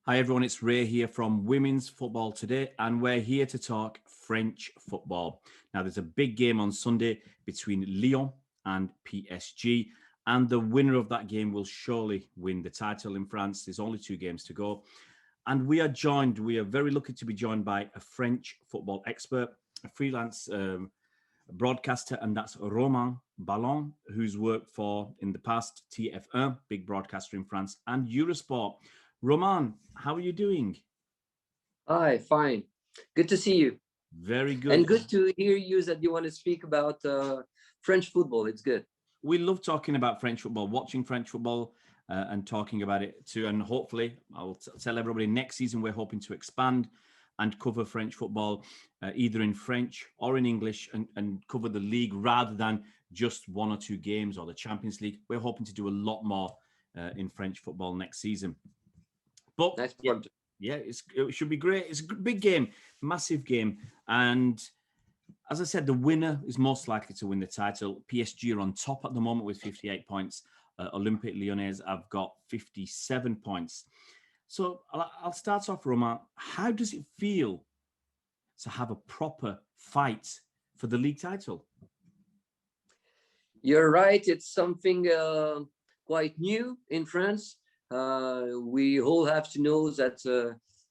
Hi everyone, it's Ray here from Women's Football Today, and we're here to talk French football. Now, there's a big game on Sunday between Lyon and PSG, and the winner of that game will surely win the title in France. There's only 2 games to go. And we are very lucky to be joined by a French football expert, a freelance broadcaster, and that's Romain Balland, who's worked for, in the past, TF1, big broadcaster in France, and Eurosport. Romain, how are you doing? Hi, fine. Good to see you. Very good. And good to hear you that you want to speak about French football. It's good. We love talking about French football, watching French football and talking about it too. And hopefully, I'll tell everybody next season we're hoping to expand and cover French football either in French or in English and cover the league rather than just 1 or 2 games or the Champions League. We're hoping to do a lot more in French football next season. But nice it should be great. It's a big game, massive game. And as I said, the winner is most likely to win the title. PSG are on top at the moment with 58 points. Olympique Lyonnais have got 57 points. So I'll start off, Romain. How does it feel to have a proper fight for the league title? You're right. It's something quite new in France. We all have to know that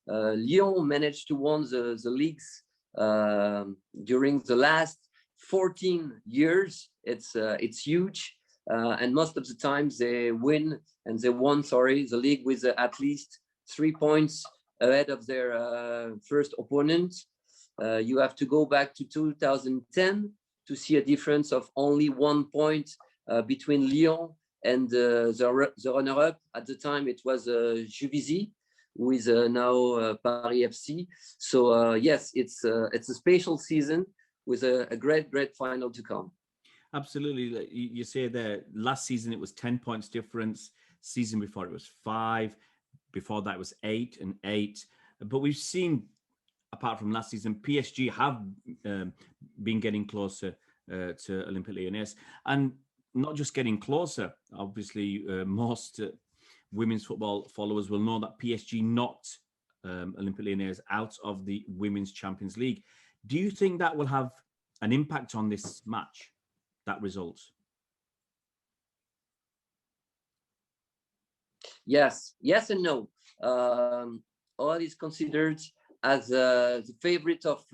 Lyon managed to win the leagues during the last 14 years. It's huge, and most of the times they won the league with at least 3 points ahead of their first opponent. You have to go back to 2010 to see a difference of only 1 point between Lyon and the runner-up. At the time, it was Juvisy, who is now Paris FC. So yes, it's a special season with a great final to come. Absolutely. You say there, last season it was 10 points difference. Season before it was 5. Before that it was 8 and 8. But we've seen, apart from last season, PSG have been getting closer to Olympique Lyonnais. And not just getting closer. Obviously, most women's football followers will know that PSG knocked Olympique Lyonnais out of the Women's Champions League. Do you think that will have an impact on this match, that result? Yes and no. All is considered as the favorite of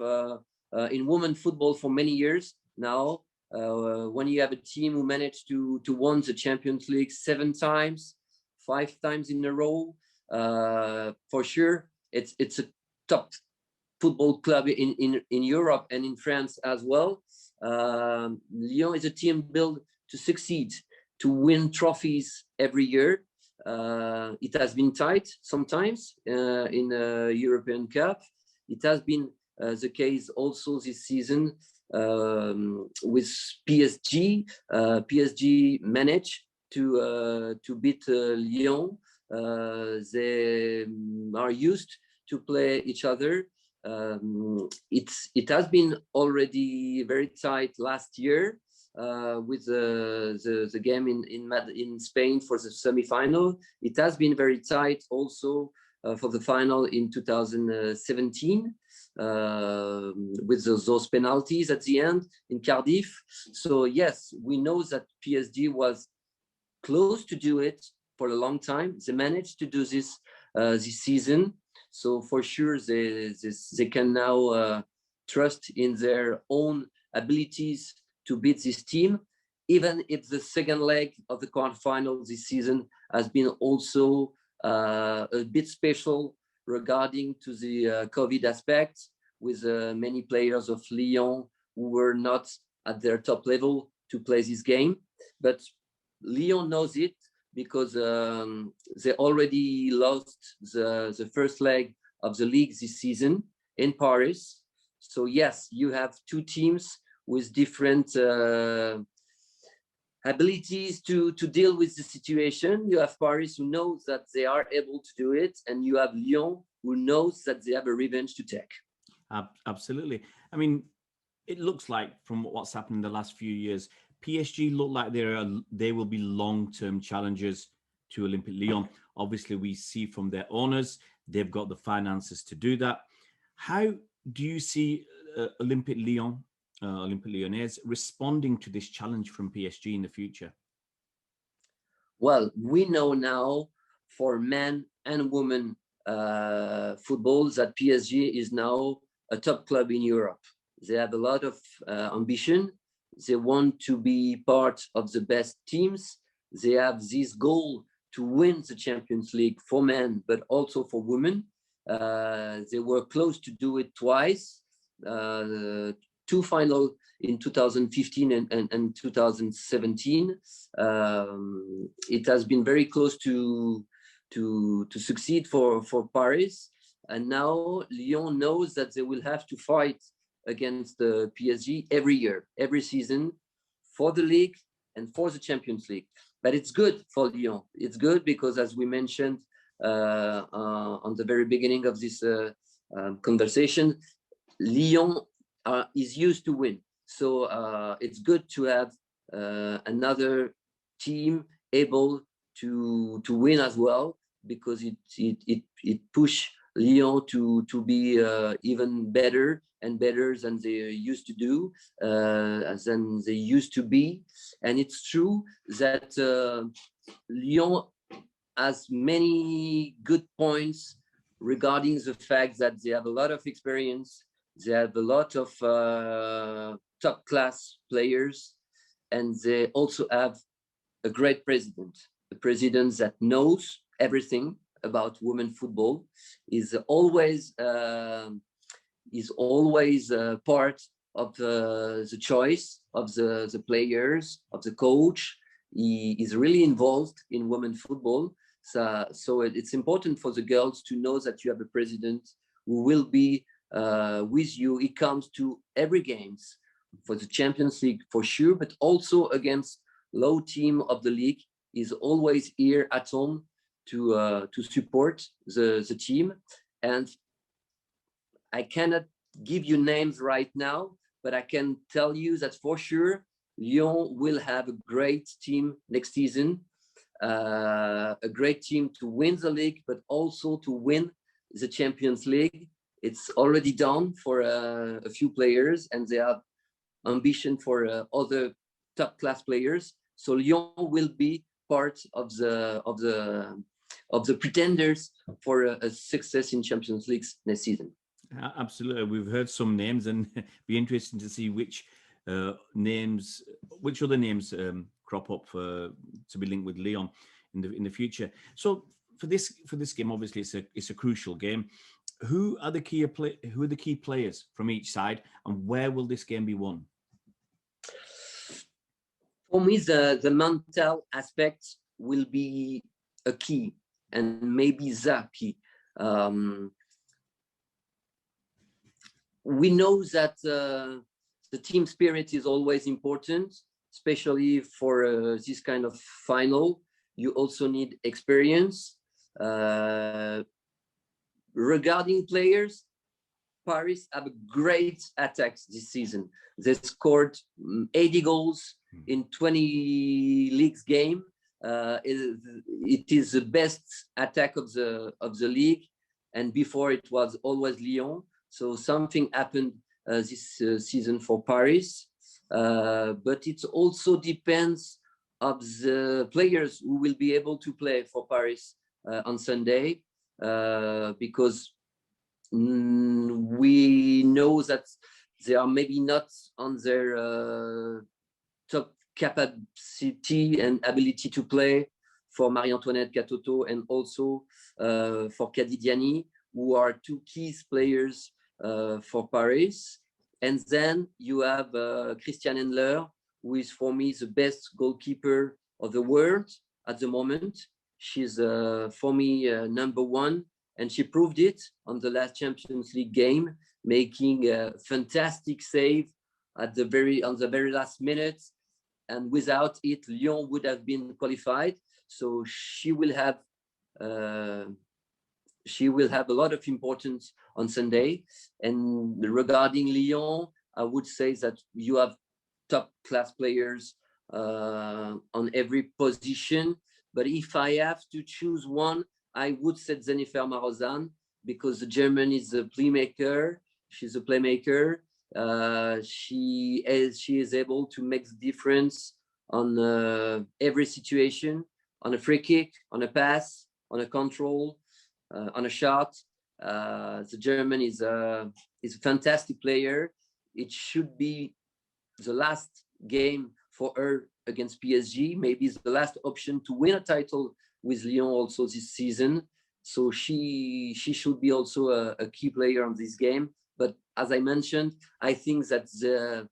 in women football for many years now. When you have a team who managed to win the Champions League 7 times, 5 times in a row, for sure, it's a top football club in Europe and in France as well. Lyon is a team built to succeed, to win trophies every year. It has been tight sometimes in the European Cup. It has been the case also this season with PSG. PSG managed to beat Lyon. They are used to play each other. It has been already very tight last year with the game in Spain for the semi-final. It has been very tight also for the final in 2017 with those penalties at the end in Cardiff. So yes, we know that PSG was close to do it for a long time. They managed to do this this season. So for sure, they can now trust in their own abilities to beat this team, even if the second leg of the quarterfinal this season has been also a bit special regarding to the COVID aspect, with many players of Lyon who were not at their top level to play this game. But Lyon knows it, because they already lost the first leg of the league this season in Paris. So yes, you have 2 teams with different abilities to deal with the situation. You have Paris, who knows that they are able to do it, and you have Lyon, who knows that they have a revenge to take. Absolutely. I mean, it looks like, from what's happened in the last few years, PSG look like they will be long-term challengers to Olympique Lyon. Obviously, we see from their owners They've got the finances to do that. How do you see Olympique Lyonnais responding to this challenge from PSG in the future? Well, we know now for men and women football that PSG is now a top club in Europe. They have a lot of ambition. They want to be part of the best teams. They have this goal to win the Champions League for men, but also for women. They were close to do it twice. Two final in 2015 and 2017. It has been very close to succeed for Paris. And now Lyon knows that they will have to fight against the PSG every year, every season, for the league and for the Champions League. But it's good for Lyon. It's good because, as we mentioned on the very beginning of this conversation, Lyon is used to win. So it's good to have another team able to win as well, because it push Lyon to be even better and better than they used to do, than they used to be. And it's true that Lyon has many good points regarding the fact that they have a lot of experience, they have a lot of top class players, and they also have a great president, a president that knows everything about women football, is always part of the choice of the players, of the coach. He is really involved in women football. So it's important for the girls to know that you have a president who will be with you. He comes to every games for the Champions League for sure, but also against low team of the league. He's always here at home to support the team. And I cannot give you names right now, but I can tell you that for sure Lyon will have a great team next season, a great team to win the league, but also to win the Champions League. It's already done for a few players, and they have ambition for other top class players. So Lyon will be part of the pretenders for a success in Champions League next season. Absolutely, we've heard some names, and be interesting to see which other names crop up to be linked with Lyon in the future. So for this game, obviously it's a crucial game. Who are the key players from each side, and where will this game be won? For me, the mental aspect will be a key, and maybe the key. We know that the team spirit is always important, especially for this kind of final. You also need experience. Regarding players, Paris have a great attack this season. They scored 80 goals in 20 leagues game. It is the best attack of the league, and before it was always Lyon. So something happened this season for Paris, but it also depends of the players who will be able to play for Paris on Sunday, because we know that they are maybe not on their top capacity and ability to play for Marie-Antoinette Katoto and also for Kadidiani, who are two key players for Paris. And then you have Christian Endler, who is for me the best goalkeeper of the world at the moment. She's for me number one, and she proved it on the last Champions League game, making a fantastic save on the very last minute. And without it, Lyon would have been qualified. So she will have a lot of importance on Sunday. And regarding Lyon, I would say that you have top class players on every position. But if I have to choose one, I would say Jennifer Marozan, because the German is a playmaker. She's a playmaker. She is able to make the difference on every situation, on a free kick, on a pass, on a control, on a shot. The German is a fantastic player. It should be the last game for her against PSG. Maybe it's the last option to win a title with Lyon also this season. So she should be also a key player on this game. But as I mentioned, I think that the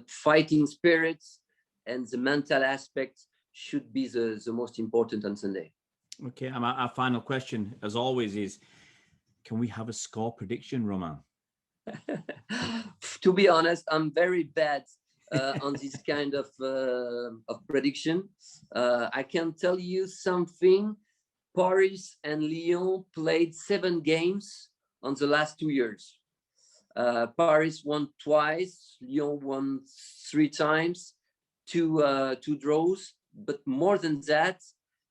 fighting spirit and the mental aspect should be the most important on Sunday. Okay, and our final question, as always, is: can we have a score prediction, Romain? To be honest, I'm very bad on this kind of prediction. I can tell you something. Paris and Lyon played 7 games on the last 2 years. Paris won twice, Lyon won 3 times, two draws. But more than that,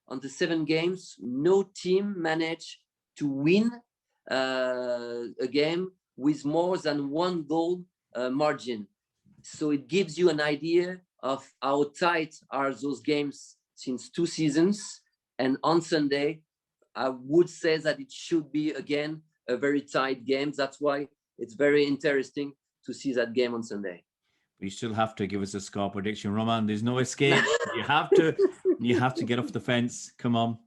on the 7 games, no team managed to win a game with more than 1 goal margin. So it gives you an idea of how tight are those games since 2 seasons. And on Sunday, I would say that it should be, again, a very tight game. That's why it's very interesting to see that game on Sunday. You still have to give us a score prediction, Romain. There's no escape. You have to get off the fence. Come on.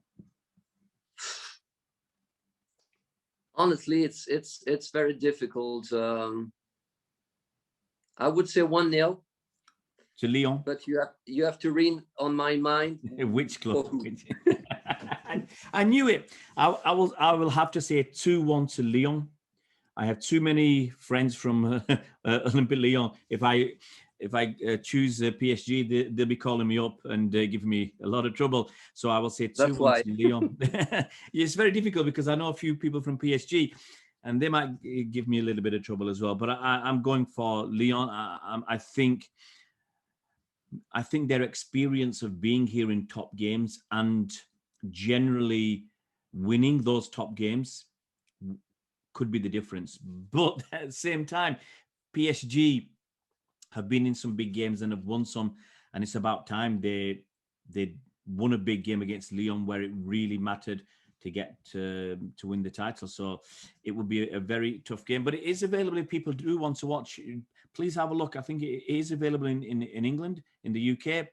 Honestly, it's very difficult. I would say 1-0 to Lyon. But you have to read on my mind. Which club? I knew it. I will have to say 2-1 to Lyon. I have too many friends from Olympique Lyon. If I choose PSG, they'll be calling me up and giving me a lot of trouble. So I will say 2-1 to Lyon. It's very difficult because I know a few people from PSG, and they might give me a little bit of trouble as well. But I'm going for Lyon. I think their experience of being here in top games and generally winning those top games could be the difference. But at the same time, PSG have been in some big games and have won some, and it's about time they won a big game against Lyon where it really mattered to get to win the title. So it will be a very tough game, but it is available if people do want to watch. Please have a look. I think it is available in England, in the UK,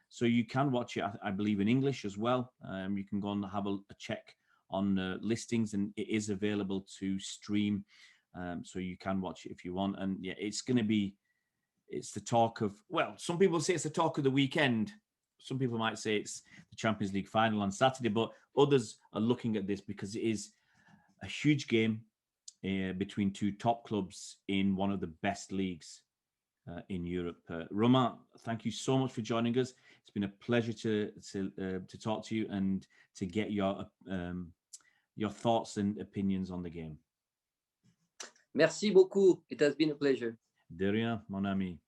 so you can watch it, I believe, in English as well. You can go and have a check on listings, and it is available to stream, so you can watch it if you want. And yeah, it's the talk of, well, some people say it's the talk of the weekend. Some people might say it's the Champions League final on Saturday, but others are looking at this because it is a huge game between 2 top clubs in one of the best leagues in Europe. Romain, thank you so much for joining us. It's been a pleasure to talk to you and to get your thoughts and opinions on the game. Merci beaucoup. It has been a pleasure. De rien, mon ami.